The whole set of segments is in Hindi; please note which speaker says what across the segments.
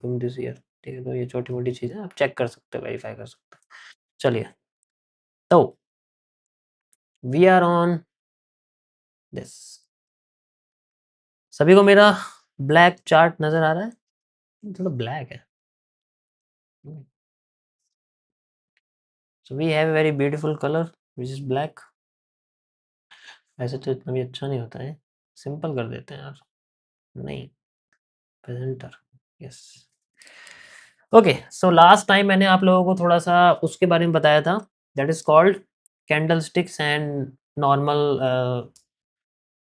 Speaker 1: इन दिस ईयर, ठीक है। तो ये छोटी-मोटी चीज़ें आप चेक कर सकते हो, वेरीफाई कर सकते हो। चलिए, तो वी आर ऑन दिस। सभी को मेरा ब्लैक चार्ट नज़र आ रहा है? थोड़ा ब्लैक है। So we have a very beautiful colour which is black. वैसे तो इतना भी अच्छा नहीं होता है, सिंपल कर देते हैं यार। नहीं, presenter, yes. Okay, so last time मैंने आप लोगों को थोड़ा-सा उसके बारे में बताया था, that is called candlesticks and normal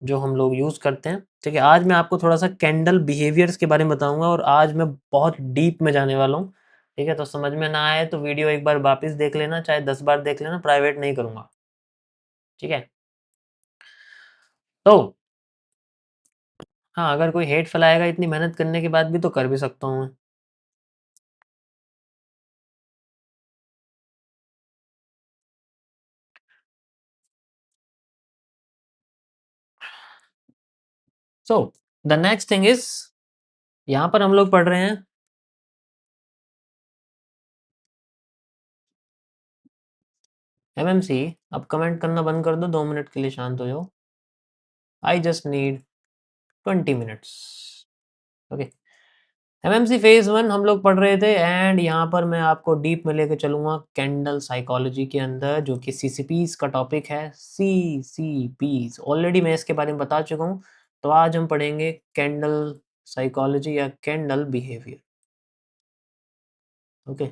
Speaker 1: जो हम लोग यूज़ करते हैं, ठीक है? आज मैं आपको थोड़ा-सा कैंडल बिहेवियर्स के बारे में बताऊँगा और आज मैं बहुत डीप में जाने वाला हूँ, ठीक है? तो समझ में ना आए तो वीडियो एक बार वापस देख लेना, चाहे 10 बार देख लेना, प्राइवेट नहीं करूँगा, ठीक है? तो हाँ, अगर कोई हेट फैलाएगा इतनी मेहनत करने के बाद भी तो कर भी सकता हूँ मैं। So the next thing is यहाँ पर हम लोग पढ़ रहे हैं एमएमसी। अब कमेंट करना बंद कर दो, 2 मिनट के लिए शांत हो जाओ। I just need 20 minutes, okay. MMC phase 1 हम लोग पढ़ रहे थे एंड यहाँ पर मैं आपको डीप में लेके चलूँगा कैंडल साइकोलॉजी के अंदर, जो कि सीसीपीज़ का टॉपिक है। सीसीपीज़ ऑलरेडी मैं इसके बारे में बता चुका हूँ। तो आज हम पढ़ेंगे कैंडल साइकोलॉजी या कैंडल बिहेवियर, ओके।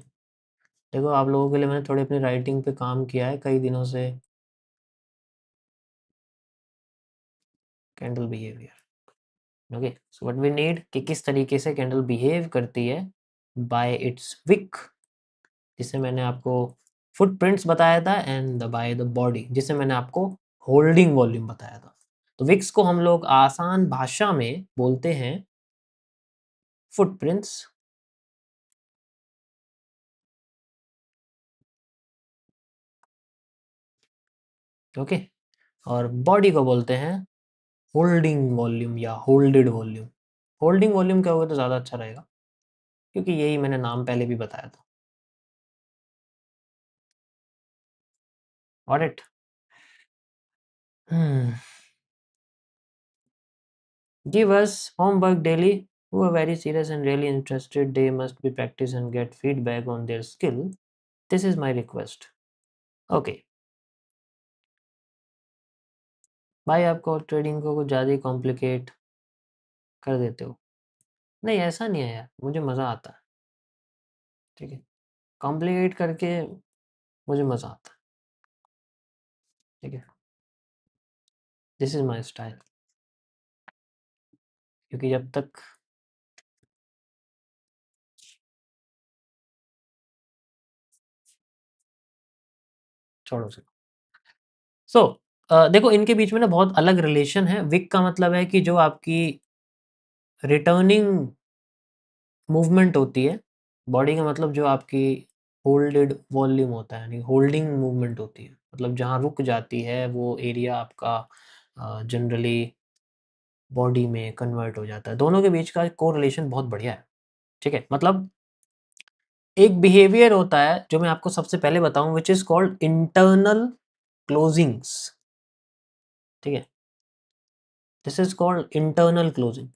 Speaker 1: देखो आप लोगों के लिए मैंने थोड़ी अपनी राइटिंग पे काम किया है कई दिनों से। Candle behaviour, okay. So what we need कि किस तरीके से कैंडल बिहेव करती है बाय इट्स विक, जिसे मैंने आपको फुटप्रिंट्स बताया था, एंड बाय द बॉडी जिसे मैंने आपको होल्डिंग वॉल्यूम बताया था। तो विक्स को हम लोग आसान भाषा में बोलते हैं फुटप्रिंट्स, ओके। और बॉडी को बोलते हैं होल्डिंग वॉल्यूम या होल्डेड वॉल्यूम। होल्डिंग वॉल्यूम क्या होगा तो ज़्यादा अच्छा रहेगा, क्योंकि यही मैंने नाम पहले भी बताया था। Got it? Give us homework daily. Who are very serious and really interested, they must be practice and get feedback on their skill. This is my request. Okay. भाई आपको ट्रेडिंग को कुछ ज़्यादा ही कॉम्प्लिकेट कर देते हो। नहीं ऐसा नहीं है यार, मुझे मज़ा आता है, ठीक है? कॉम्प्लिकेट करके मुझे मज़ा आता है, ठीक है? This is my style. क्योंकि जब तक छोड़ो उसे। सो देखो इनके बीच में ना बहुत अलग रिलेशन है। विक का मतलब है कि जो आपकी रिटर्निंग मूवमेंट होती है, बॉडी का मतलब जो आपकी होल्डेड वॉल्यूम होता है, यानी होल्डिंग मूवमेंट होती है, मतलब जहाँ रुक जाती है वो एरिया आपका जनरली बॉडी में कन्वर्ट हो जाता है। दोनों के बीच का कोरिलेशन बहुत बढ़िया है, ठीक है? मतलब एक बिहेवियर होता है जो मैं आपको सबसे पहले बताऊँ, which is called internal closings, ठीक है? This is called internal closing.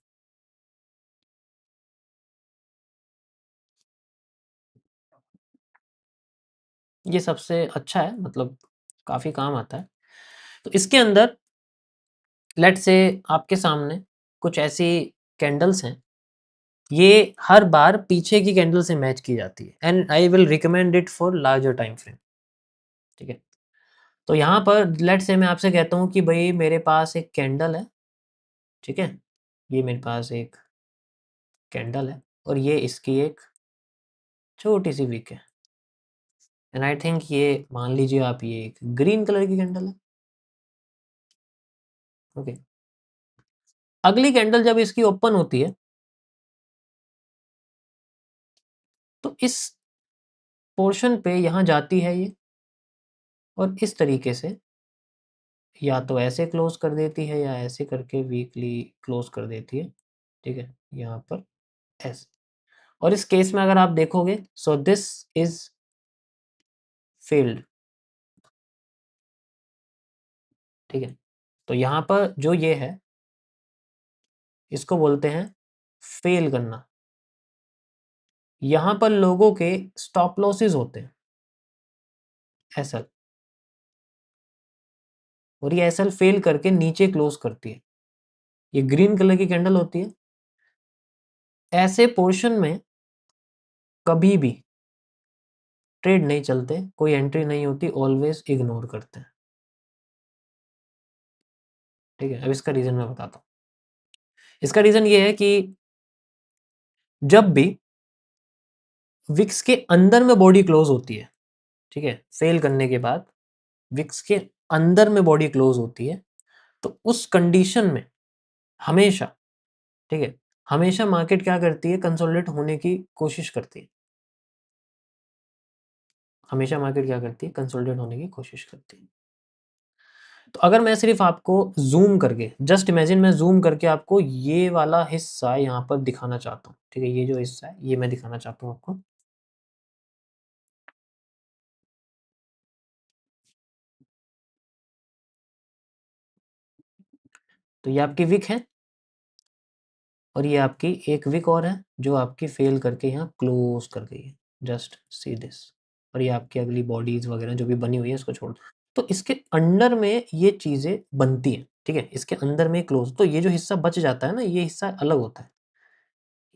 Speaker 1: ये सबसे अच्छा है, मतलब काफ़ी काम आता है। तो इसके अंदर लेट्स से आपके सामने कुछ ऐसी कैंडल्स हैं, ये हर बार पीछे की कैंडल से मैच की जाती है and I will recommend it for larger time frame, ठीक है? तो यहाँ पर लेट्स से मैं आपसे कहता हूँ कि भई मेरे पास एक कैंडल है, ठीक है? ये मेरे पास एक कैंडल है और ये इसकी एक छोटी-सी विक है एंड आई थिंक ये मान लीजिए आप ये एक ग्रीन कलर की कैंडल है, ओके? अगली कैंडल जब इसकी ओपन होती है, तो इस पोर्शन पे यहाँ जाती है ये और इस तरीके से या तो ऐसे क्लोज़ कर देती है या ऐसे करके वीकली क्लोज़ कर देती है, ठीक है? यहाँ पर ऐसे। और इस केस में अगर आप देखोगे, सो दिस इज फेल्ड, ठीक है। तो यहाँ पर जो ये है, इसको बोलते हैं फेल करना। यहाँ पर लोगों के स्टॉप लॉसेस होते हैं एसएल, और ये एसएल फेल करके नीचे क्लोज करती है। ये ग्रीन कलर की कैंडल होती है। ऐसे पोर्शन में कभी भी ट्रेड नहीं चलते, कोई एंट्री नहीं होती, ऑलवेज इग्नोर करते हैं, ठीक है। अब इसका रीजन मैं बताता हूँ। इसका रीजन ये है कि जब भी विक्स के अंदर में बॉडी क्लोज होती है, ठीक है, फेल करने के बाद विक्स के अंदर में बॉडी क्लोज होती है, तो उस कंडीशन में हमेशा, ठीक है, हमेशा मार्केट क्या करती है, कंसोलिडेट होने की कोशिश करती है। हमेशा मार्केट क्या करती है, कंसोलिडेट होने की कोशिश करती है। तो अगर मैं सिर्फ आपको जूम करके, जस्ट इमेजिन मैं जूम करके आपको ये वाला हिस्सा यहाँ पर दिखाना चाहता हूँ, ठीक है, ये जो हिस्सा है ये मैं दिखाना चाहता हूँ आपको। तो ये आपकी विक है, और ये आपकी एक विक और है जो आपकी फेल करके यहाँ क्लोज कर गई है। Just see this. और ये आपकी अगली बॉडीज वगैरह जो भी बनी हुई है इसको छोड़ दो। तो इसके अंडर में ये चीजें बनती हैं, ठीक है, इसके अंदर में क्लोज, तो ये जो हिस्सा बच जाता है ना, ये हिस्सा अलग होता है।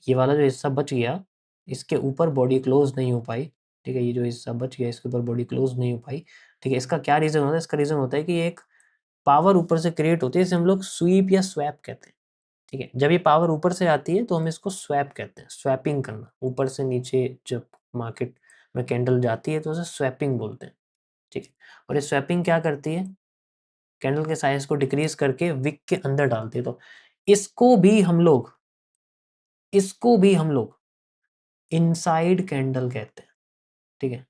Speaker 1: ये वाला जो हिस्सा बच गया, इसके ऊपर बॉडी क्लोज नहीं हो पाई, ठीक है, ये जो हिस्सा बच गया इसके ऊपर बॉडी क्लोज नहीं हो पाई, ठीक है। इसका क्या रीजन होता है? इसका रीजन होता है कि एक पावर ऊपर से क्रिएट होती है, इसे हम लोग स्वीप या स्वैप कहते हैं, ठीक है। जब ये पावर ऊपर से आती है तो हम इसको स्वैप कहते हैं, स्वैपिंग करना, ऊपर से नीचे जब मार्केट में कैंडल जाती है तो उसे स्वैपिंग बोलते हैं, ठीक है। और ये स्वैपिंग क्या करती है, कैंडल के साइज को डिक्रीज करके विक के अंदर डालती है। तो इसको भी हम लोग इसको भी हम लोग इनसाइड कैंडल कहते हैं, ठीक है।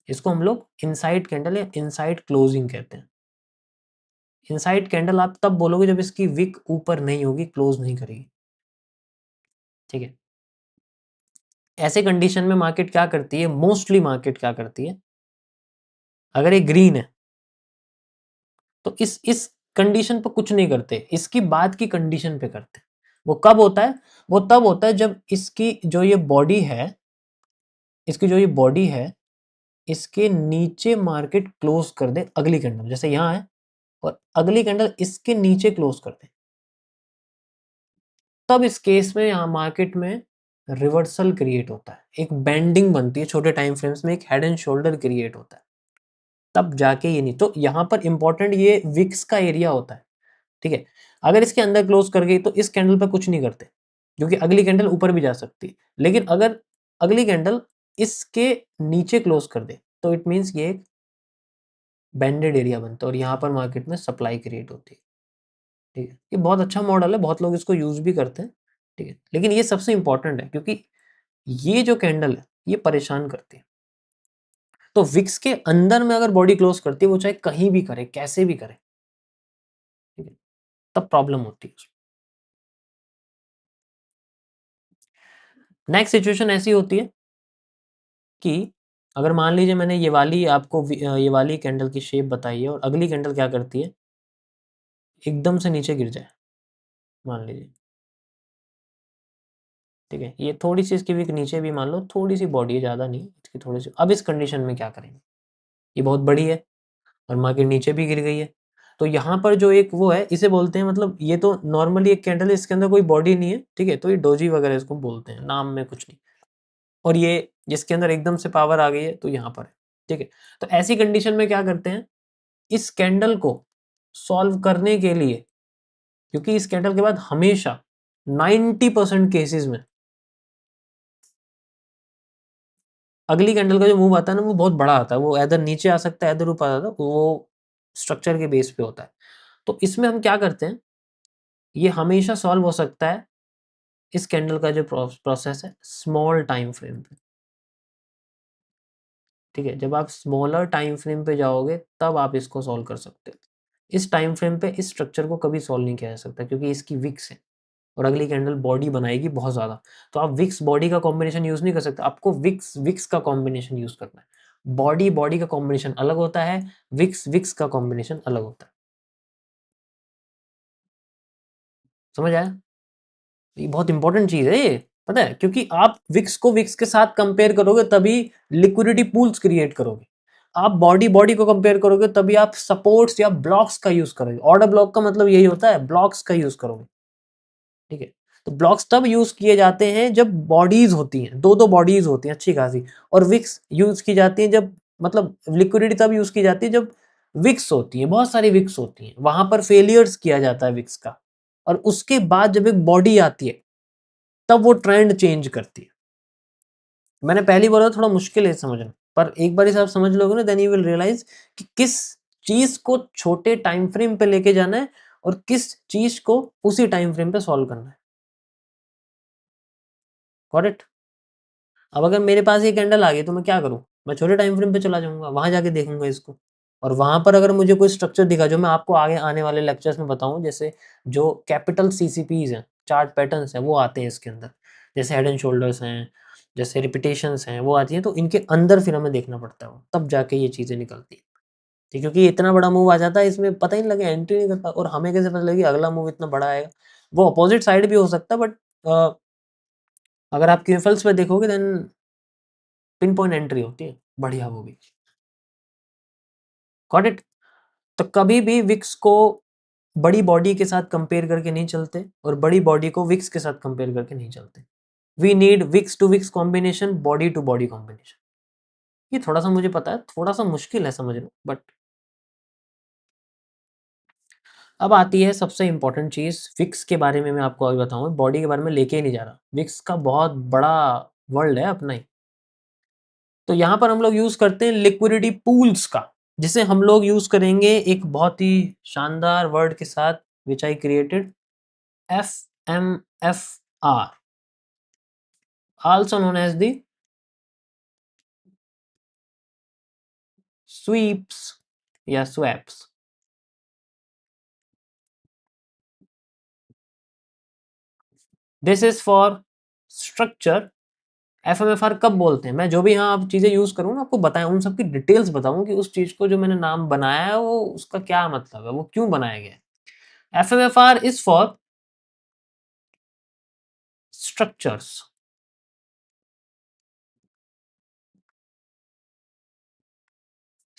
Speaker 1: इसको हम लोग इनसाइड कैंडल या इनसाइड क्लोजिंग कहते हैं। इनसाइड कैंडल आप तब बोलोगे जब इसकी विक ऊपर नहीं होगी, क्लोज नहीं करेगी, ठीक है। ऐसे कंडीशन में मार्केट क्या करती है, मोस्टली मार्केट क्या करती है, अगर ये ग्रीन है तो इस कंडीशन पर कुछ नहीं करते, इसकी बाद की कंडीशन पे करते हैं। वो कब होता है? वो तब होता है जब इसकी जो ये बॉडी है, इसकी जो ये बॉडी है, इसके नीचे मार्केट क्लोज कर दे अगली कैंडल, जैसे यहाँ है, और अगली कैंडल इसके नीचे क्लोज कर दे, तब इस केस में यहाँ मार्केट में रिवर्सल क्रिएट होता है, एक बेंडिंग बनती है छोटे टाइम फ्रेम्स में, एक हेड एंड शोल्डर क्रिएट होता है, तब जाके ये नहीं। तो यहाँ पर इंपॉर्टेंट ये विक्स का एरिया होता है, ठीक है। अगर इसके अंदर क्लोज कर गई तो इस कैंडल पर कुछ नहीं करते, क्योंकि अगली कैंडल ऊपर भी जा सकती है। लेकिन अगर अगली कैंडल इसके नीचे क्लोज कर दे तो इट मीन्स ये एक बैंडेड एरिया बनता है, और यहाँ पर मार्केट में सप्लाई क्रिएट होती है, ठीक है। ये बहुत अच्छा मॉडल है, बहुत लोग इसको यूज भी करते हैं, ठीक है। लेकिन ये सबसे इंपॉर्टेंट है क्योंकि ये जो कैंडल है ये परेशान करती है। तो विक्स के अंदर में अगर बॉडी क्लोज करती है, वो चाहे कहीं भी करे, कैसे भी करे, ठीक है, तब प्रॉब्लम होती है। नेक्स्ट सिचुएशन ऐसी होती है कि अगर मान लीजिए मैंने ये वाली आपको ये वाली कैंडल की शेप बताई है, और अगली कैंडल क्या करती है, एकदम से नीचे गिर जाए, मान लीजिए, ठीक है, ये थोड़ी सी इसकी विक नीचे भी मान लो, थोड़ी सी बॉडी है, ज़्यादा नहीं इसकी, थोड़ी सी। अब इस कंडीशन में क्या करेंगे, ये बहुत बड़ी है और मार्केट नीचे भी गिर गई है, तो यहाँ पर जो एक वो है, इसे बोलते हैं, मतलब ये तो नॉर्मली एक कैंडल है, इसके अंदर कोई बॉडी नहीं है, ठीक है, तो ये डोजी वगैरह इसको बोलते हैं, नाम में कुछ नहीं। और ये जिसके अंदर एकदम से पावर आ गई है तो यहाँ पर है, ठीक है। तो ऐसी कंडीशन में क्या करते हैं, इस कैंडल को सॉल्व करने के लिए, क्योंकि इस कैंडल के बाद हमेशा 90% केसेस में अगली कैंडल का जो मूव आता है ना, वो बहुत बड़ा आता है, वो इधर नीचे आ सकता है, इधर ऊपर आ सकता है, वो स्ट्रक्चर के बेस पे होता है। तो इसमें हम क्या करते हैं, ये हमेशा सॉल्व हो सकता है इस कैंडल का जो प्रोसेस है, स्मॉल टाइम फ्रेम पे, ठीक है। जब आप स्मॉलर टाइम फ्रेम पे जाओगे तब आप इसको सॉल्व कर सकते हो। इस टाइम फ्रेम पे इस स्ट्रक्चर को कभी सॉल्व नहीं किया जा सकता, क्योंकि इसकी विक्स है, और अगली कैंडल बॉडी बनाएगी बहुत ज़्यादा। तो आप विक्स बॉडी का कॉम्बिनेशन यूज़ नहीं कर सकते, आपको विक्स विक्स का कॉम्बिनेशन यूज़ करना है। बॉडी बॉडी का कॉम्बिनेशन अलग होता है, विक्स विक्स का कॉम्बिनेशन अलग होता है। समझ आया? ये बहुत इंपॉर्टेंट चीज़ है ये, पता है? क्योंकि आप विक्स को विक्स के साथ कंपेयर करोगे तभी लिक्विडिटी पूल्स क्रिएट करोगे। आप बॉडी बॉडी को कंपेयर करोगे तभी आप सपोर्ट्स या ब्लॉक्स का यूज़ करोगे। ऑर्डर ब्लॉक का मतलब यही होता है, ब्लॉक्स का यूज़ करोगे। ठीक है? तो ब्लॉक्स तब यूज़ किए जाते हैं जब बॉडीज़ होती हैं, 2-2 बॉडीज़ होती हैं अच्छी खासी, और विक्स यूज़ की जाती है जब, मतलब लिक्विडिटी तब यूज़ की जाती है जब विक्स होती है, बहुत सारी विक्स होती हैं, वहाँ पर फेलियर्स किया जाता है विक्स का, और उसके बाद जब एक बॉडी आती है, तब वो ट्रेंड चेंज करती है। मैंने पहली बोला थोड़ा मुश्किल है समझना, पर एक बार आप समझ लोगे ना, देन यू विल रियलाइज़ कि किस चीज़ को छोटे टाइम फ्रेम पे लेके जाना है और किस चीज़ को उसी टाइम फ्रेम पे सॉल्व करना है। Got it? अब अगर मेरे पास ये कैंडल आ गई तो मैं क्या करूँ? मैं छोटे टाइम फ्रेम पे चला जाऊँगा, वहाँ जाके देखूँगा इसको, और वहाँ पर अगर मुझे कोई स्ट्रक्चर दिखा, जो मैं आपको आगे आने वाले लेक्चर्स में बताऊँ, जैसे जो कैपिटल सीसीपीज़ हैं, चार्ट पैटर्न्स हैं, वो आते हैं इसके अंदर। जैसे हेड एंड शोल्डर्स हैं, जैसे रिपिटेशंस हैं, वो आती हैं, तो इनके अंदर फिर हमें देखना पड़ता है वो, तब जाके ये चीज़ें निकलती हैं। ठीक, क्योंकि इतना बड़ा मूव आ जाता है, इसमें पता ही नहीं लगेगा, एंट्री नहीं करता, और हमें कैसे पता लगेगा अगला मूव इतना बड़ा आएगा? वो अपोज़िट साइड भी हो सकता है, बट अगर आप क्यूएफएल्स में देखोगे, देन पिन पॉइंट एंट्री होती है, बढ़िया वो भी। Got it? तो कभी भी विक्स को बड़ी बॉडी के साथ कंपेयर करके नहीं चलते, और बड़ी बॉडी को विक्स के साथ कंपेयर करके नहीं चलते। We need wicks to wicks combination, body to body combination. ये थोड़ा सा मुझे पता है, थोड़ा सा मुश्किल है समझना, बट अब आती है सबसे इंपॉर्टेंट चीज। विक्स के बारे में मैं आपको अभी बताऊंगा, बॉडी के बारे में लेके ही नहीं जा रहा, विक्स का बहुत बड़ा वर्ल्ड है अपना ही। तो यहाँ पर हम लोग यूज करते हैं लिक्विडिटी पूल्स का, जिसे हम लोग यूज करेंगे एक बहुत ही शानदार वर्ड के साथ, which I created, F M F R, also known as the sweeps या swaps. This is for structure. FMFR कब बोलते हैं? मैं जो भी यहाँ आप चीजें यूज करूँ ना, आपको बताएं, उन सबकी डिटेल्स बताऊं कि उस चीज को जो मैंने नाम बनाया है वो उसका क्या मतलब है, वो क्यों बनाया गया है। FMFR is for structures,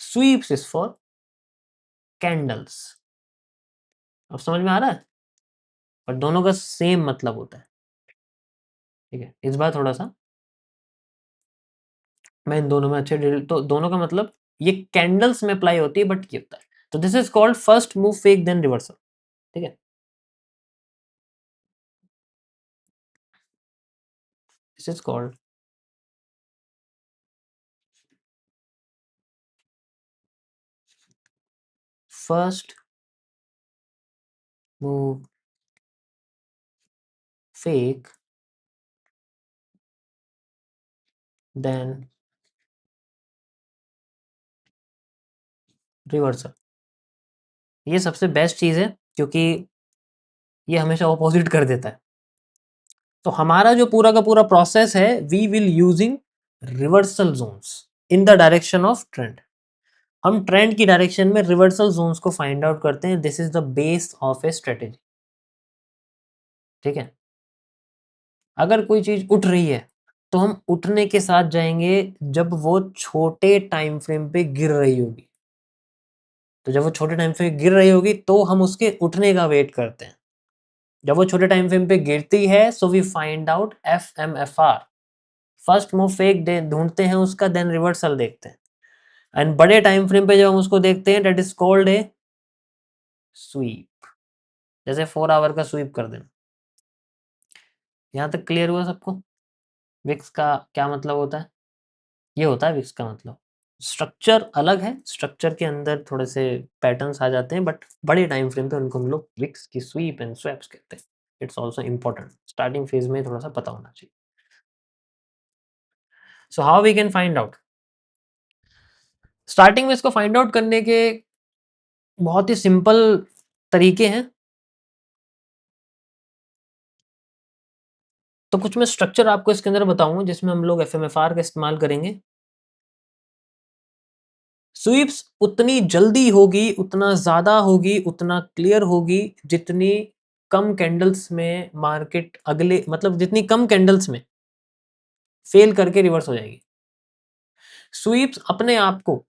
Speaker 1: sweeps is for candles. अब समझ में आ रहा है? पर दोनों का सेम मतलब होता है। ठीक है, इस बार थोड़ा सा मैं इन दोनों में अच्छे डिटेल, तो दोनों का मतलब ये कैंडल्स में अप्लाई होती है, बट ये होता है। तो this is called first move fake then reversal. ठीक है, this is called first move fake then reversal. ये सबसे बेस्ट चीज है, क्योंकि ये हमेशा ऑपोजिट कर देता है। तो हमारा जो पूरा का पूरा प्रोसेस है, we will using reversal zones in the direction of trend. हम ट्रेंड की डायरेक्शन में रिवर्सल जोन्स को फाइंड आउट करते हैं। This is the base of a strategy. ठीक है, अगर कोई चीज उठ रही है तो हम उठने के साथ जाएंगे जब वो छोटे टाइम फ्रेम पे गिर रही होगी। तो जब वो छोटे टाइम फ्रेम पे गिर रही होगी तो हम उसके उठने का वेट करते हैं। जब वो छोटे टाइम फ्रेम पे गिरती है, so we find out FMFR, first move fake ढूंढते हैं उसका, देन रिवर्सल देखते हैं। एंड बड़े टाइम फ्रेम पे जब हम उसको देखते हैं, that is called a sweep. जैसे 4 आवर का स्वीप कर देना। यहाँ तक क्लियर हुआ सबको? विक्स का क्या मतलब होता है? ये होता है विक्स का मतलब। स्ट्रक्चर अलग है, स्ट्रक्चर के अंदर थोड़े से पैटर्न्स आ जाते हैं, बट बड़े टाइम फ्रेम पे उनको हम लोग विक्स की स्वीप एंड स्वैप्स कहते हैं। It's also important, starting phase में थोड़ा सा पता होना चाहिए। So how we can find out? Starting में इसको फाइंड आउट करने के बहुत ही सिंपल तरीके हैं। तो कुछ मैं स्ट्रक्चर आपको इसके अंदर बताऊँगा जिसमें हम लोग एफएमएफआर का इस्तेमाल करेंगे। स्वीप्स उतनी जल्दी होगी, उतना ज़्यादा होगी, उतना क्लियर होगी, जितनी कम कैंडल्स में मार्केट अगले मतलब जितनी कम कैंडल्स में फेल करके रिवर्स हो जाएगी। स्वीप्स अपने आप को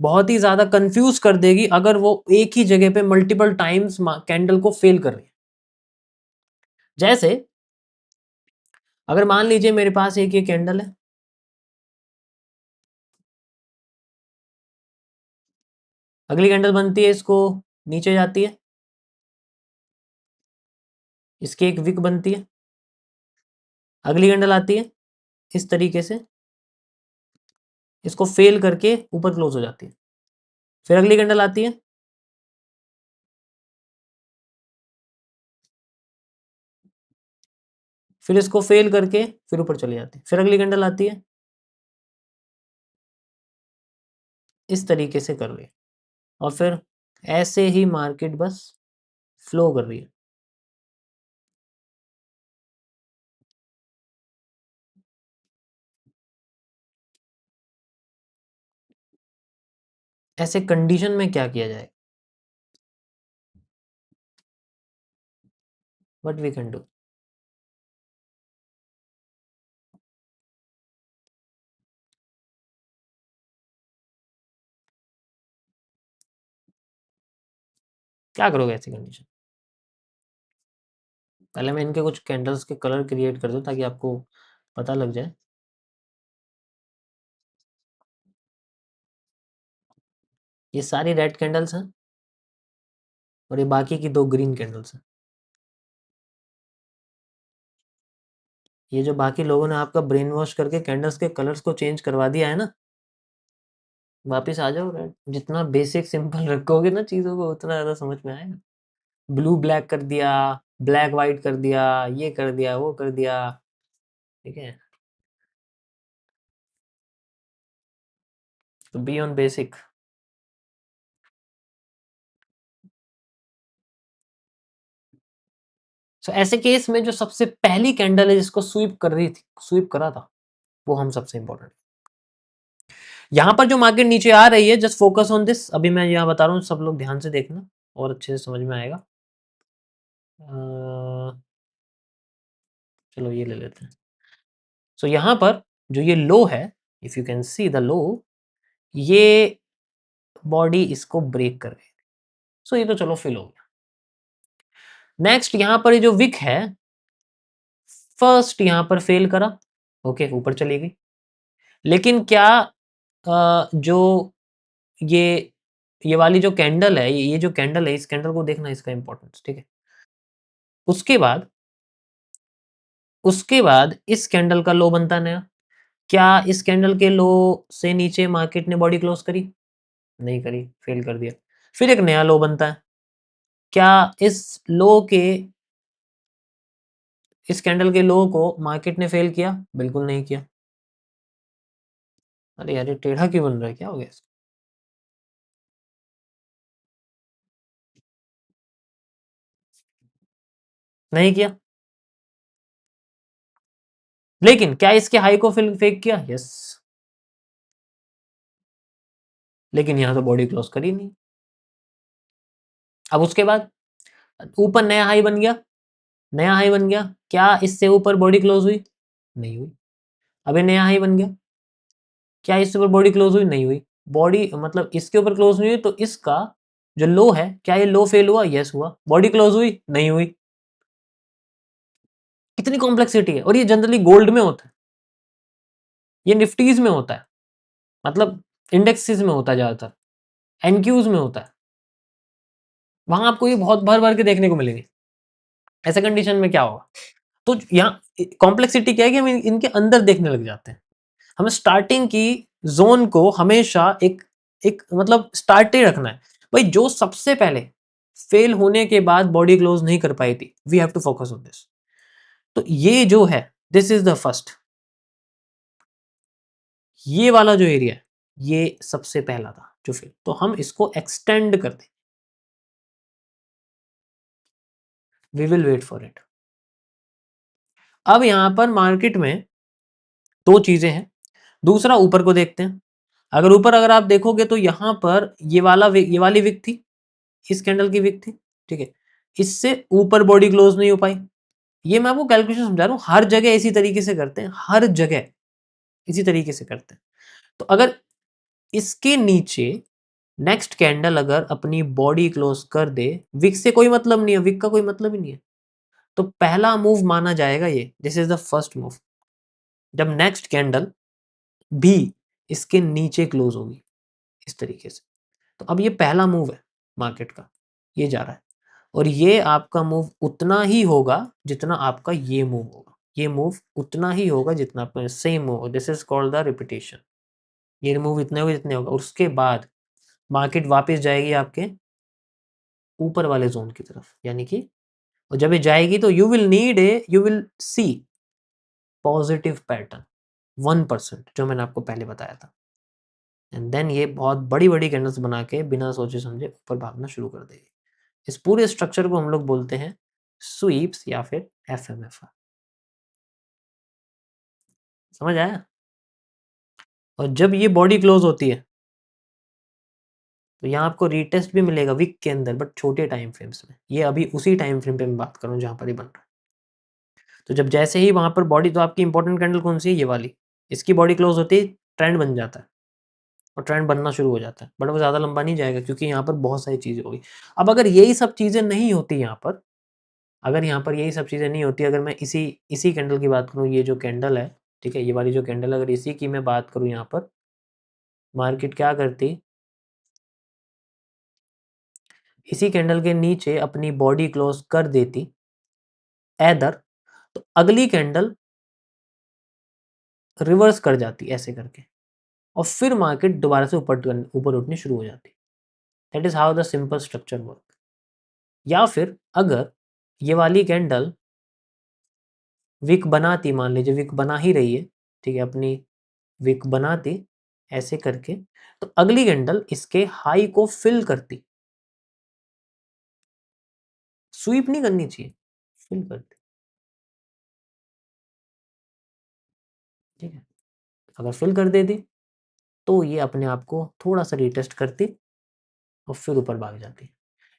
Speaker 1: बहुत ही ज़्यादा कंफ्यूज कर देगी अगर वो एक ही जगह पे मल्टीपल टाइम्स कैंडल को फेल कर रही है। जैसे अगर मान लीजिए मेरे पास एक ये कैंडल है, अगली कैंडल बनती है, इसको नीचे जाती है, इसकी एक विक बनती है, अगली कैंडल आती है इस तरीके से, इसको फेल करके ऊपर क्लोज हो जाती है, फिर अगली कैंडल आती है, फिर इसको फेल करके फिर ऊपर चली जाती है, फिर अगली कैंडल आती है, इस तरीके से कर रही है और फिर ऐसे ही मार्केट बस फ्लो कर रही है। ऐसे कंडीशन में क्या किया जाए? What we can do? क्या करोगे ऐसी कंडीशन? पहले मैं इनके कुछ कैंडल्स के कलर क्रिएट कर दूं ताकि आपको पता लग जाए। ये सारी रेड कैंडल्स हैं और ये बाकी की दो ग्रीन कैंडल्स हैं। ये जो बाकी लोगों ने आपका ब्रेन वॉश करके कैंडल्स के कलर्स को चेंज करवा दिया है ना, वापस आ जाओ रेड। जितना बेसिक सिंपल रखोगे ना चीज़ों को उतना ज़्यादा समझ में आएगा। ब्लू ब्लैक कर दिया, ब्लैक वाइट कर दिया, ये कर दिया, वो कर दिया, ठीक है? तो बी ऑन बेसिक। सो ऐसे केस में जो सबसे पहली कैंडल है जिसको स्वीप कर रही थी, स्वीप करा था, वो हम सबसे इंपॉर्टेंट। यहाँ पर जो मार्केट नीचे आ रही है, जस्ट फोकस ऑन दिस। अभी मैं यहाँ बता रहा हूँ, सब लोग ध्यान से देखना और अच्छे से समझ में आएगा। चलो ये ले लेते हैं। सो यहाँ पर जो ये लो है, if you can see the low, ये बॉडी इसको ब्रेक कर रही है। सो ये तो चलो फिल हो गया। नेक्स्ट यहाँ पर ये जो विक है, फर्स्ट यहाँ पर फेल करा, ओके, ऊपर चली गई। लेकिन क्या जो ये ये वाली जो कैंडल है, ये जो कैंडल है, इस कैंडल को देखना, इसका इंपॉर्टेंस, ठीक है? उसके बाद इस कैंडल का लो बनता है नया। क्या इस कैंडल के लो से नीचे मार्केट ने बॉडी क्लोज करी? नहीं करी, फेल कर दिया। फिर एक नया लो बनता है। क्या इस लो के इस कैंडल के लो को मार्केट ने फेल किया? बिल्कुल नहीं किया। अरे यार, ये टेढ़ा क्यों बन रहा है? क्या हो गया इसको? नहीं किया। लेकिन क्या इसके हाई को फेक किया? यस। लेकिन यहां तो बॉडी क्लोज करी नहीं। अब उसके बाद ऊपर नया हाई बन गया, नया हाई बन गया। क्या इससे ऊपर बॉडी क्लोज हुई? नहीं हुई। अबे नया हाई बन गया। क्या इससे ऊपर बॉडी क्लोज हुई? नहीं हुई। बॉडी मतलब इसके ऊपर क्लोज नहीं हुई, तो इसका जो लो है, क्या ये लो फेल हुआ? यस हुआ। बॉडी क्लोज हुई? नहीं हुई। कितनी कॉम्प्लेक्सिटी है! और ये जनरली गोल्ड में होता है, ये निफ्टीज में होता है, मतलब इंडेक्सेस में होता है ज्यादातर, एनक्यूज में होता है। वहां आपको ये बहुत भर भर के देखने को मिलेगी। ऐसे कंडीशन में क्या होगा? तो यहाँ कॉम्प्लेक्सिटी क्या है कि हम इनके अंदर देखने लग जाते हैं। हमें स्टार्टिंग की जोन को हमेशा एक एक मतलब स्टार्ट ही रखना है। भाई जो सबसे पहले फेल होने के बाद बॉडी क्लोज नहीं कर पाई थी, we have to focus on this. तो ये जो है, दिस इज द फर्स्ट, ये वाला जो एरिया है, ये सबसे पहला था जो फेल, तो हम इसको एक्सटेंड कर दें। We will wait for it. अब यहाँ पर मार्केट में 2 चीज़ें हैं। दूसरा ऊपर को देखते हैं। अगर ऊपर अगर आप देखोगे तो यहाँ पर ये वाली विक थी, इस कैंडल की विक थी, ठीक है? इससे ऊपर बॉडी क्लोज़ नहीं हो पाई। ये मैं आपको कैलकुलेशन समझा रहा हूँ, हर जगह इसी तरीके से करते हैं, हर जगह इसी तरीके से करते हैं। तो अगर इसके नीचे नेक्स्ट कैंडल अगर अपनी बॉडी क्लोज कर दे, विक से कोई मतलब नहीं है, विक का कोई मतलब ही नहीं है, तो पहला मूव माना जाएगा ये, this is the first move. जब नेक्स्ट कैंडल भी इसके नीचे क्लोज होगी इस तरीके से, तो अब ये पहला मूव है मार्केट का, ये जा रहा है और ये आपका मूव उतना ही होगा जितना आपका ये मूव होगा, ये मूव उतना ही होगा जितना आपका same move, this is called the repetition. ये मूव इतने होगा जितने होगा, उसके बाद मार्केट वापस जाएगी आपके ऊपर वाले जोन की तरफ, यानी कि और जब ये जाएगी तो you will see positive pattern 1%, जो मैंने आपको पहले बताया था, एंड देन ये बहुत बड़ी बड़ी कैंडल्स बना के बिना सोचे समझे ऊपर भागना शुरू कर देगी। इस पूरे स्ट्रक्चर को हम लोग बोलते हैं स्वीप्स या फिर एफएमएफआर। समझ आया? और जब ये बॉडी क्लोज होती है तो यहाँ आपको रीटेस्ट भी मिलेगा वीक के अंदर, बट छोटे टाइम फ्रेम्स में। ये अभी उसी टाइम फ्रेम पे मैं बात कर रहा हूँ जहाँ पर ये बन रहा है। तो जब जैसे ही वहाँ पर बॉडी, तो आपकी इंपॉर्टेंट कैंडल कौन सी है? ये वाली। इसकी बॉडी क्लोज होती है, ट्रेंड बन जाता है और ट्रेंड बनना शुरू हो जाता है, बट वो ज़्यादा लंबा नहीं जाएगा क्योंकि यहाँ पर बहुत सारी चीज़ें होगी। अब अगर यही सब चीज़ें नहीं होती यहाँ पर, अगर यहाँ पर यही सब चीज़ें नहीं होती, अगर मैं इसी इसी कैंडल की बात करूँ, ये जो कैंडल है, ठीक है, ये वाली जो कैंडल, अगर इसी की मैं बात करूँ, यहाँ पर मार्केट क्या करती, इसी कैंडल के नीचे अपनी बॉडी क्लोज कर देती एदर, तो अगली कैंडल रिवर्स कर जाती ऐसे करके, और फिर मार्केट दोबारा से ऊपर उठनी शुरू हो जाती। That is how the simple structure work. या फिर अगर ये वाली कैंडल विक बनाती, मान लीजिए विक बना ही रही है, ठीक है, अपनी विक बनाती ऐसे करके, तो अगली कैंडल इसके हाई को फिल करती, स्वीप नहीं करनी चाहिए, फिल करती, ठीक है। अगर फिल कर देती तो ये अपने आप को थोड़ा सा रिटेस्ट करती और फिर ऊपर भाग जाती।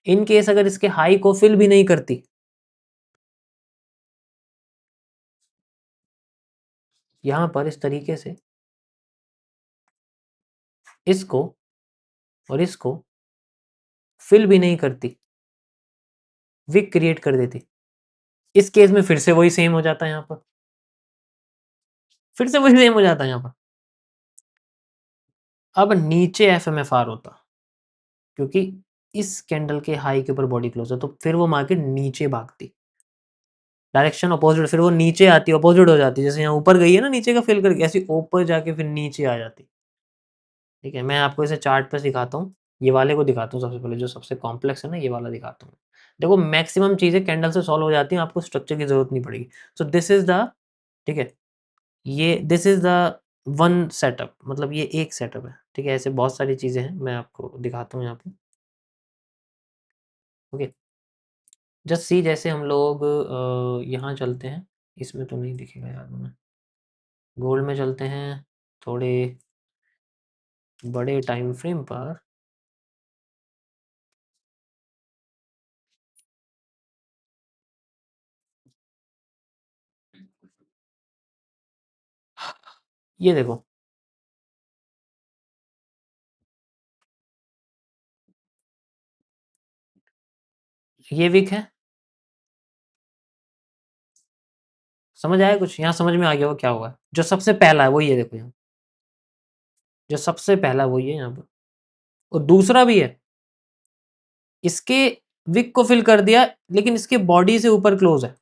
Speaker 1: इन केस अगर इसके हाई को फिल भी नहीं करती, यहां पर इस तरीके से इसको और इसको फिल भी नहीं करती, विक क्रिएट कर देती, इस केस में फिर से वही सेम हो जाता है, यहाँ पर फिर से वही सेम हो जाता है यहाँ पर। अब नीचे एफएमएफआर होता, क्योंकि इस कैंडल के हाई के ऊपर बॉडी क्लोज है, तो फिर वो मार्केट नीचे भागती, डायरेक्शन अपोजिट, फिर वो नीचे आती, अपोजिट हो जाती, जैसे यहाँ ऊपर गई है ना नीचे का फिल करके, ऐसे ऊपर जाके फिर नीचे आ जाती। ठीक है, मैं आपको इसे चार्ट पे सिखाता हूँ, ये वाले को दिखाता हूँ सबसे पहले, जो सबसे कॉम्प्लेक्स है ना, ये वाला दिखाता हूँ। देखो मैक्सिमम चीज़ें कैंडल से सॉल्व हो जाती हैं, आपको स्ट्रक्चर की ज़रूरत नहीं पड़ेगी। सो दिस इज़ द, ठीक है, ये this is the one setup, मतलब ये एक सेटअप है, ठीक है। ऐसे बहुत सारी चीज़ें हैं, मैं आपको दिखाता हूँ यहाँ पे, ओके। जस्ट सी, जैसे हम लोग यहाँ चलते हैं, इसमें तो नहीं दिखेगा यार हमें, गोल्ड में चलते हैं थोड़े बड़े टाइम फ्रेम पर। ये देखो, ये वीक है, समझ आया कुछ? यहाँ समझ में आ गया वो क्या हुआ है? जो सबसे पहला है वही है, देखो यहाँ, जो सबसे पहला वही है यहाँ पर, और दूसरा भी है, इसके विक को फिल कर दिया, लेकिन इसके बॉडी से ऊपर क्लोज है,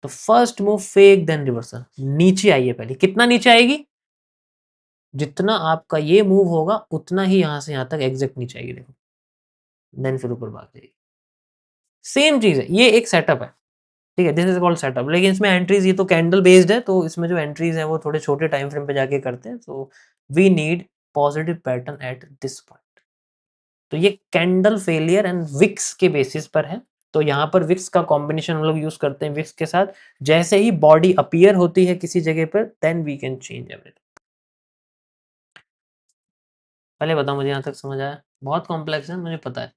Speaker 1: तो first move fake then reversal, नीचे आई है पहले, कितना नीचे आएगी? जितना आपका ये मूव होगा उतना ही यहाँ से यहाँ तक एग्जैक्ट नीचे आएगी, देखो, देन फिर ऊपर भाग जाएगी। सेम चीज है, ये एक सेटअप है, ठीक है, दिस इज कॉल्ड सेटअप। लेकिन इसमें एंट्रीज, ये तो कैंडल बेस्ड है, तो इसमें जो एंट्रीज है वो थोड़े छोटे टाइम फ्रेम पे जाके करते हैं, so we need positive pattern at this point. तो ये कैंडल फेलियर एंड विक्स के बेसिस पर है, तो यहाँ पर विक्स का कॉम्बिनेशन हम लोग यूज़ करते हैं विक्स के साथ। जैसे ही बॉडी अपीयर होती है किसी जगह पर, then we can change everything. पहले बताओ मुझे यहाँ तक समझ आया? बहुत कॉम्प्लेक्स है मुझे पता है,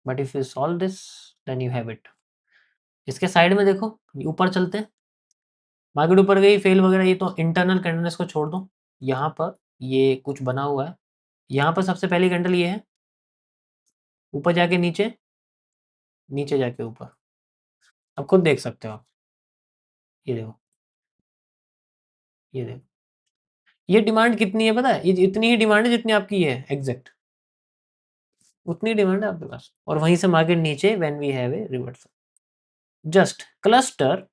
Speaker 1: but if you solve this then you have it. इसके साइड में देखो, ऊपर चलते हैं। मार्केट ऊपर गई, फेल वगैरह, ये तो इंटरनल कैंडल्स को छोड़ दो। यहाँ पर ये कुछ बना हुआ है, यहाँ पर सबसे पहली कैंडल ये है, ऊपर जाके नीचे, नीचे जाके ऊपर। अब खुद देख सकते हो आप, ये देखो, ये देखो, ये डिमांड कितनी है पता है? ये इतनी ही डिमांड है जितनी आपकी ये है, एग्जैक्ट उतनी डिमांड है आपके पास। और वहीं से मार्केट नीचे, when we have a reversal, just cluster,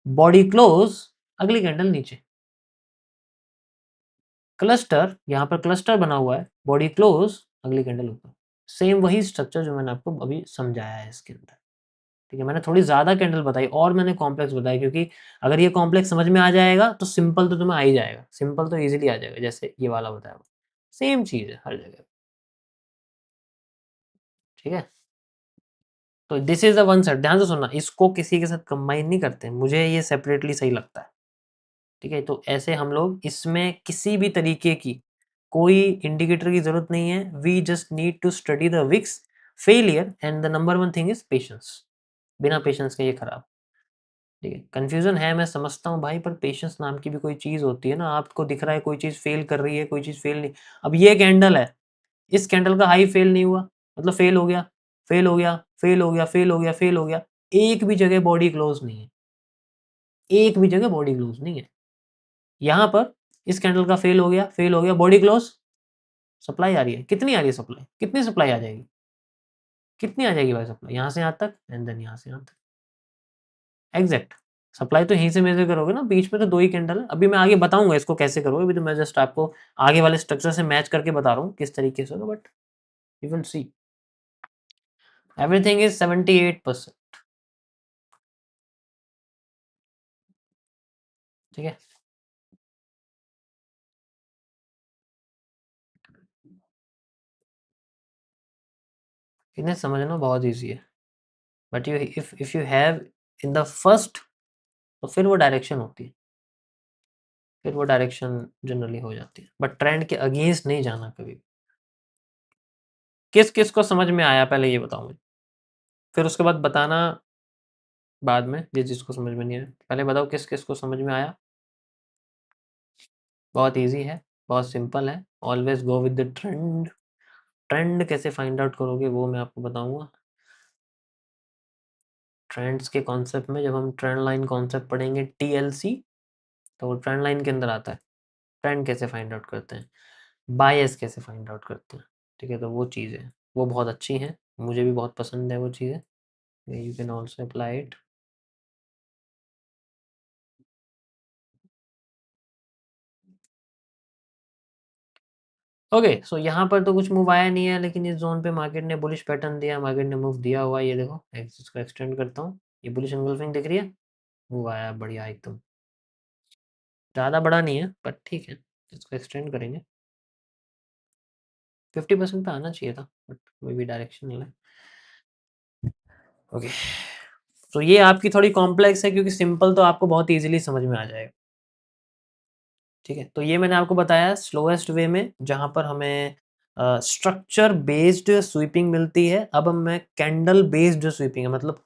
Speaker 1: body close, अगली कैंडल नीचे, क्लस्टर, यहाँ पर क्लस्टर बना हुआ है, बॉडी क्लोज, अगली कैंडल ऊपर। सेम वही स्ट्रक्चर जो मैंने आपको अभी समझाया है इसके अंदर। ठीक है, मैंने थोड़ी ज़्यादा कैंडल बताई और मैंने कॉम्प्लेक्स बताया, क्योंकि अगर ये कॉम्प्लेक्स समझ में आ जाएगा तो सिंपल तो तुम्हें आ ही जाएगा, सिंपल तो ईजिली आ जाएगा, जैसे ये वाला बताया। सेम चीज़ है हर जगह। ठीक है, तो this is the one set, ध्यान से सुनना, इसको किसी के साथ कंबाइन नहीं करते, मुझे ये सेपरेटली सही लगता है। ठीक है, तो ऐसे हम लोग इसमें किसी भी तरीके की कोई इंडिकेटर की जरूरत नहीं है। We just need to study the wicks failure, and the number one thing is patience. बिना पेशेंस के ये खराब। ठीक है, कंफ्यूजन है, मैं समझता हूँ भाई, पर पेशेंस नाम की भी कोई चीज होती है ना। आपको दिख रहा है कोई चीज फेल कर रही है, कोई चीज फेल नहीं। अब ये कैंडल है, इस कैंडल का हाई फेल नहीं हुआ, मतलब फेल हो गया, फेल हो गया, फेल हो गया, फेल हो गया, फेल हो गया। एक भी जगह बॉडी क्लोज नहीं है, एक भी जगह बॉडी क्लोज नहीं है। यहाँ पर इस कैंडल का फेल हो गया, फेल हो गया, बॉडी क्लोज, सप्लाई आ रही है, कितनी आ रही है सप्लाई, कितनी सप्लाई आ जाएगी, कितनी आ जाएगी भाई सप्लाई, यहाँ से यहाँ तक, एंड देन यहाँ से यहाँ तक, एग्जैक्ट। सप्लाई तो यहीं से मेजर करोगे ना, बीच में तो दो ही कैंडल है। अभी मैं आगे बताऊंगा इसको कैसे करोगे, अभी तो मैं जस्ट आपको आगे वाले स्ट्रक्चर से मैच करके बता रहा हूँ किस तरीके से होगा, but you will see everything is 78%। ठीक है, इन्हें समझना बहुत ईजी है, but you if you have in the first, तो फिर वो डायरेक्शन होती है, फिर वो डायरेक्शन जनरली हो जाती है, बट ट्रेंड के अगेंस्ट नहीं जाना कभी भी। किस किस को समझ में आया पहले ये बताओ मुझे, फिर उसके बाद बताना बाद में जिसको समझ में नहीं आया। पहले बताओ किस किस को समझ में आया। बहुत इजी है, बहुत सिंपल है, always go with the trend. Trend कैसे फाइंड आउट करोगे वो मैं आपको बताऊंगा। ट्रेंड्स के कॉन्सेप्ट में जब हम ट्रेंड लाइन कॉन्सेप्ट पढ़ेंगे, टीएलसी, तो वो ट्रेंड लाइन के अंदर आता है। ट्रेंड कैसे फाइंड आउट करते हैं, बायस कैसे फाइंड आउट करते हैं। ठीक है, तो वो चीज़ें वो बहुत अच्छी हैं, मुझे भी बहुत पसंद है वो चीज़ें। You can also apply it. Okay, so यहाँ पर तो कुछ मूव आया नहीं है, लेकिन इस जोन पे मार्केट ने बुलिश पैटर्न दिया, मार्केट ने मूव दिया हुआ है। ये देखो, एक्सिस को एक्सटेंड करता हूँ, ये बुलिश एंगल्फिंग दिख रही है, मूव आया बढ़िया एकदम। ज़्यादा बड़ा नहीं है बट ठीक है, इसको एक्सटेंड करेंगे। 50% पे आना चाहिए था, बट कोई भी डायरेक्शन नहीं है। ओके, तो ये आपकी थोड़ी कॉम्प्लेक्स है, क्योंकि सिंपल तो आपको बहुत इजीली समझ में आ जाएगा। ठीक है, तो ये मैंने आपको बताया स्लोएस्ट वे में, जहाँ पर हमें स्ट्रक्चर बेस्ड स्वीपिंग मिलती है। अब हमें कैंडल बेस्ड स्वीपिंग है, मतलब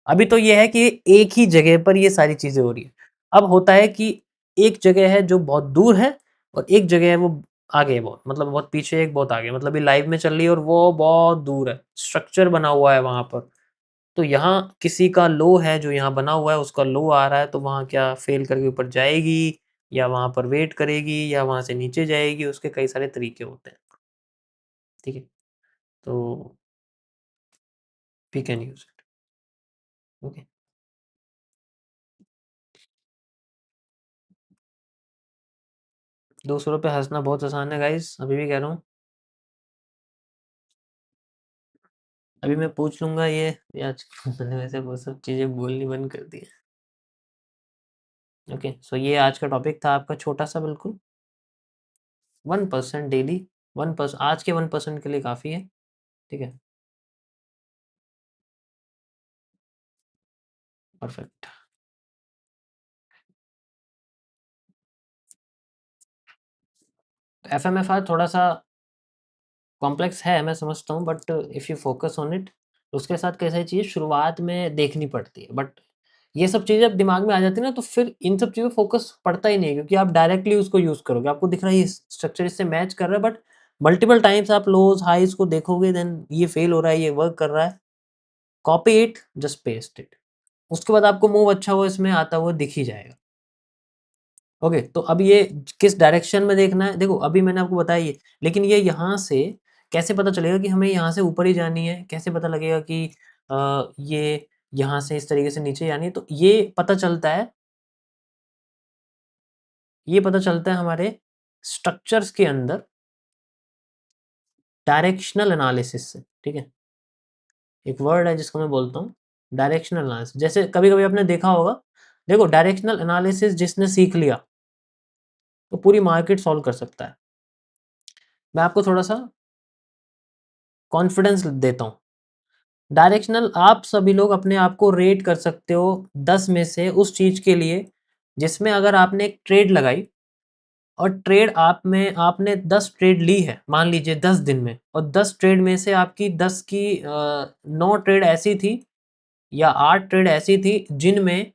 Speaker 1: अभी तो ये है कि एक ही जगह पर ये सारी चीजें हो रही है। अब होता है कि एक जगह है जो बहुत दूर है, और एक जगह है वो आगे है बहुत, मतलब बहुत पीछे, एक बहुत आगे, मतलब ये लाइव में चल रही है और वो बहुत दूर है, स्ट्रक्चर बना हुआ है वहां पर। तो यहाँ किसी का लो है जो यहाँ बना हुआ है, उसका लो आ रहा है, तो वहाँ क्या फेल करके ऊपर जाएगी, या वहां पर वेट करेगी, या वहां से नीचे जाएगी, उसके कई सारे तरीके होते हैं। ठीक है, तो we can use it. Okay, 200 पे हंसना बहुत आसान है गाइस, अभी भी कह रहा हूँ। अभी मैं पूछ लूंगा ये आज मैंने वैसे वो सब चीजें बोलनी बंद कर दी है। ओके, सो ये आज का टॉपिक था आपका, छोटा सा बिल्कुल, 1% डेली, 1%, आज के 1% के लिए काफी है। ठीक है, परफेक्ट। एफएमएफआर थोड़ा-सा कॉम्प्लेक्स है, मैं समझता हूँ, but if you focus on it, उसके साथ कई सारी चीज़ें शुरुआत में देखनी पड़ती है, बट ये सब चीज़ें जब दिमाग में आ जाती है ना, तो फिर इन सब चीज़ों पे फोकस पड़ता ही नहीं है, क्योंकि आप डायरेक्टली उसको यूज़ करोगे। आपको दिख रहा है ये स्ट्रक्चर इससे मैच कर रहा है, बट मल्टीपल टाइम्स आप लोज़, हाइज़ को देखोगे, देन ये फेल हो रहा है, ये वर्क कर रहा है। Copy it, just paste it. उसके बाद आपको मूव अच्छा हुआ इसमें आता हुआ दिख ही जाएगा। ओके, तो अब ये किस डायरेक्शन में देखना है, देखो अभी मैंने आपको बताया ये, लेकिन ये यहाँ से कैसे पता चलेगा कि हमें यहाँ से ऊपर ही जानी है? कैसे पता लगेगा कि ये यहाँ से इस तरीके से नीचे जानी है? तो ये पता चलता है हमारे स्ट्रक्चर्स के अंदर डायरेक्शनल एनालिसिस से, ठीक है? एक वर्ड है जिसको मैं बोलता हूँ डायरेक्शनल एनालिसिस। जैसे कभी-कभी आपने देखा होगा, देखो डायरेक्शनल एनालिसिस जिसने सीख लिया, वो पूरी मार्केट सॉल्व कर सकता है। मैं आपको थोड़ा-सा कॉन्फिडेंस देता हूँ। डायरेक्शनल आप सभी लोग अपने आप को रेट कर सकते हो 10 में से उस चीज़ के लिए, जिसमें अगर आपने एक ट्रेड लगाई और ट्रेड आप में आपने 10 ट्रेड ली है, मान लीजिए 10 दिन में, और 10 ट्रेड में से आपकी 10 की 9 ट्रेड ऐसी थी या 8 ट्रेड ऐसी थी जिनमें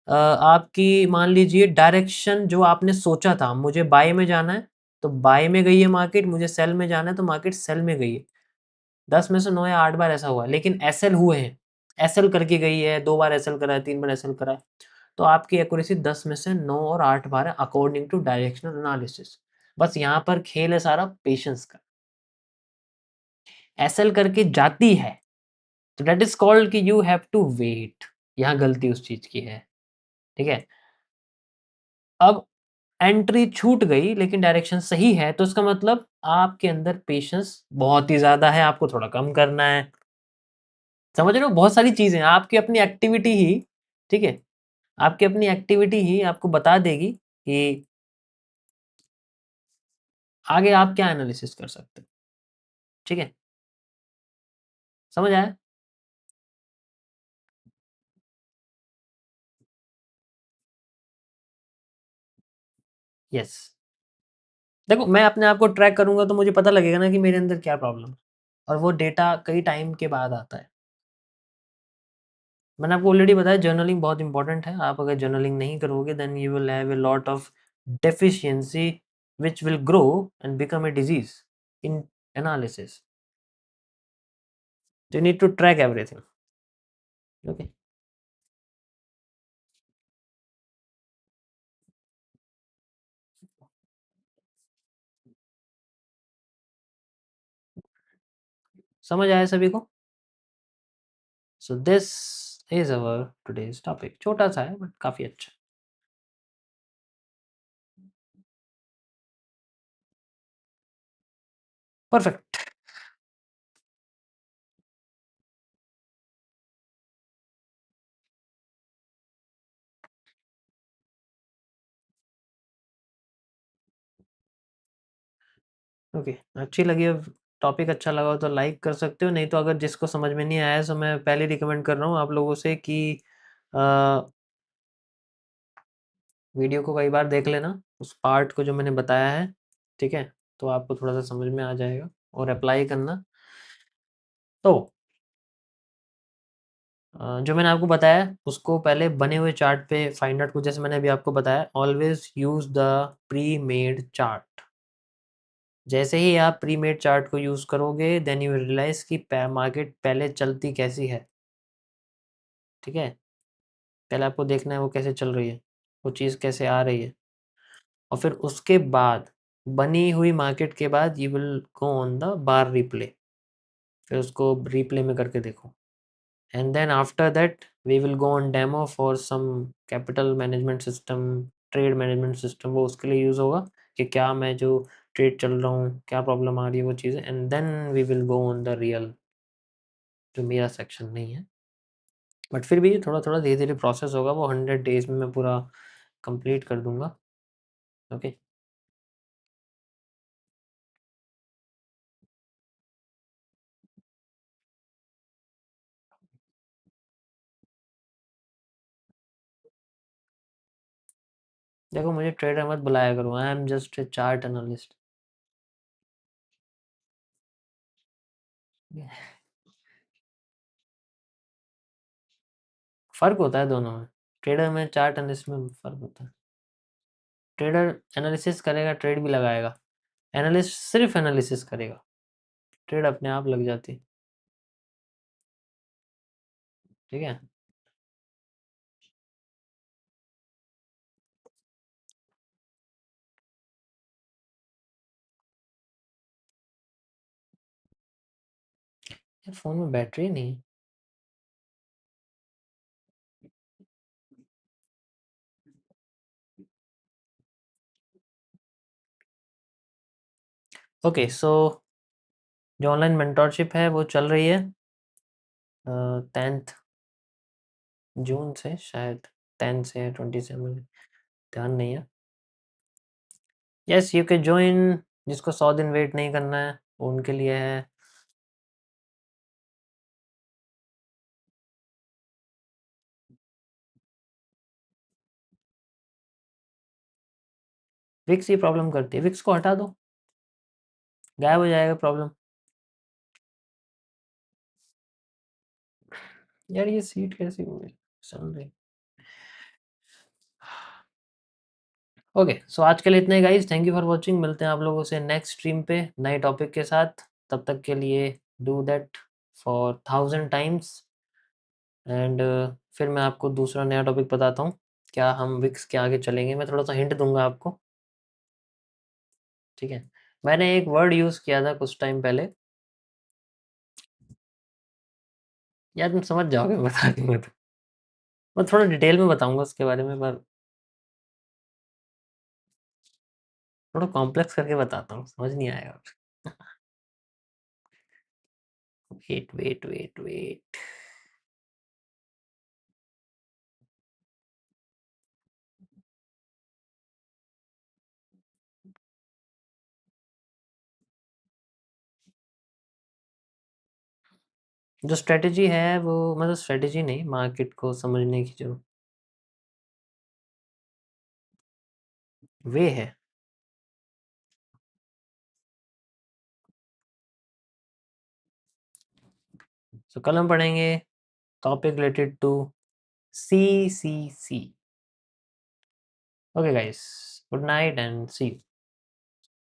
Speaker 1: आपकी मान लीजिए डायरेक्शन जो आपने सोचा था, मुझे बाय में जाना है, तो बाय में गई है मार्केट, मुझे सेल में जाना है, तो मार्केट सेल में गई है। 10 में से 9 या 8 बार ऐसा हुआ है, लेकिन एसएल हुए हैं। एसएल करके गई है, 2 बार एसएल करा है, 3 बार एसएल करा है। तो आपकी एक्यूरेसी 10 में से 9 और 8 बार है अकॉर्डिंग टू डायरेक्शनल एनालिसिस। बस यहाँ पर खेल है सारा पेशेंस का। एसएल करके जाती है, तो दैट इज़ कॉल्ड कि यू हैव टू वेट। यहाँ गलती उस चीज़ की है, ठीक है? अब एंट्री छूट गई लेकिन डायरेक्शन सही है, तो इसका मतलब आपके अंदर पेशेंस बहुत ही ज़्यादा है, आपको थोड़ा कम करना है। समझ रहे हो? बहुत सारी चीज़ें हैं, आपकी अपनी एक्टिविटी ही, ठीक है? आपकी अपनी एक्टिविटी ही आपको बता देगी कि आगे आप क्या एनालिसिस कर सकते हो, ठीक है? समझ आया? यस। देखो, मैं अपने आप को ट्रैक करूँगा तो मुझे पता लगेगा ना कि मेरे अंदर क्या प्रॉब्लम है, और वो डेटा कई टाइम के बाद आता है। मैंने आपको ऑलरेडी बताया जर्नलिंग बहुत इम्पोर्टेंट है, आप अगर जर्नलिंग नहीं करोगे then you will have a lot of deficiency which will grow and become a disease in analysis. You need to track everything. Okay. समझ आया सभी को? So this is our today's topic. छोटा सा है बट काफ़ी अच्छा। परफेक्ट। ओके, अच्छी लगी हो, टॉपिक अच्छा लगा हो तो लाइक कर सकते हो, नहीं तो अगर जिसको समझ में नहीं आया तो मैं पहले रिकमेंड कर रहा हूँ आप लोगों से कि अ, वीडियो को कई बार देख लेना, उस पार्ट को जो मैंने बताया है, ठीक है? तो आपको थोड़ा-सा समझ में आ जाएगा और अप्लाई करना। तो जो मैंने आपको बताया उसको पहले बने हुए चार्ट पे फाइंड आउट, जैसे मैंने अभी आपको बताया, always use the pre made chart. जैसे ही आप प्री मेड चार्ट को यूज़ करोगे देन यू विल रियलाइज़ कि पै मार्केट पहले चलती कैसी है, ठीक है? पहले आपको देखना है वो कैसे चल रही है, वो चीज़ कैसे आ रही है, और फिर उसके बाद बनी हुई मार्केट के बाद you will go on the bar replay, फिर उसको रिप्ले में करके देखो। And then after that we will go on demo for some capital management system, trade management system, वो उसके लिए यूज़ होगा कि क्या मैं जो ट्रेड चल रहा हूँ, क्या प्रॉब्लम आ रही है वो चीज़ें, and then we will go on the real, जो मेरा सेक्शन नहीं है। बट फिर भी थोड़ा-थोड़ा धीरे-धीरे प्रोसेस होगा, वो 100 डेज़ में मैं पूरा कंप्लीट कर दूँगा। ओके। देखो मुझे ट्रेडर मत बुलाया करो, I am just a chart analyst. फर्क होता है दोनों में, ट्रेडर में चार्ट एनालिस्ट में फर्क होता है। ट्रेडर एनालिसिस करेगा, ट्रेड भी लगाएगा। एनालिस्ट सिर्फ एनालिसिस करेगा, ट्रेड अपने आप लग जाती है। ठीक है। यार फोन में बैटरी नहीं है। ओके सो जो ऑनलाइन मेंटोरशिप है वो चल रही है 10th जून से शायद, 10 से 27, ध्यान नहीं है। यस यू कैन ज्वाइन, जिसको 100 दिन वेट नहीं करना है वो उनके लिए है। विक्स ही प्रॉब्लम करती है, विक्स को हटा दो, गायब हो जाएगा प्रॉब्लम। यार ये सीट कैसी हो गई, चल रही। ओके सो आज के लिए इतना ही guys, thank you for watching, मिलते हैं आप लोगों से नेक्स्ट स्ट्रीम पे नए टॉपिक के साथ। तब तक के लिए do that for 1000 times and फिर मैं आपको दूसरा नया टॉपिक बताता हूँ, क्या हम विक्स के आगे चलेंगे, मैं थोड़ा सा हिंट दूंगा आपको। ठीक है। मैंने एक वर्ड यूज़ किया था कुछ टाइम पहले, यार तुम समझ जाओगे बता दूंगा तो। मैं थोड़ा डिटेल में बताऊंगा उसके बारे में, पर थोड़ा कॉम्प्लेक्स करके बताता हूँ, समझ नहीं आएगा। वेट वेट वेट वेट, जो स्ट्रेटेजी है वो, मतलब स्ट्रेटेजी नहीं, मार्केट को समझने की जो वे है। तो कल हम पढ़ेंगे topic related to C C C. Okay guys, good night and see you.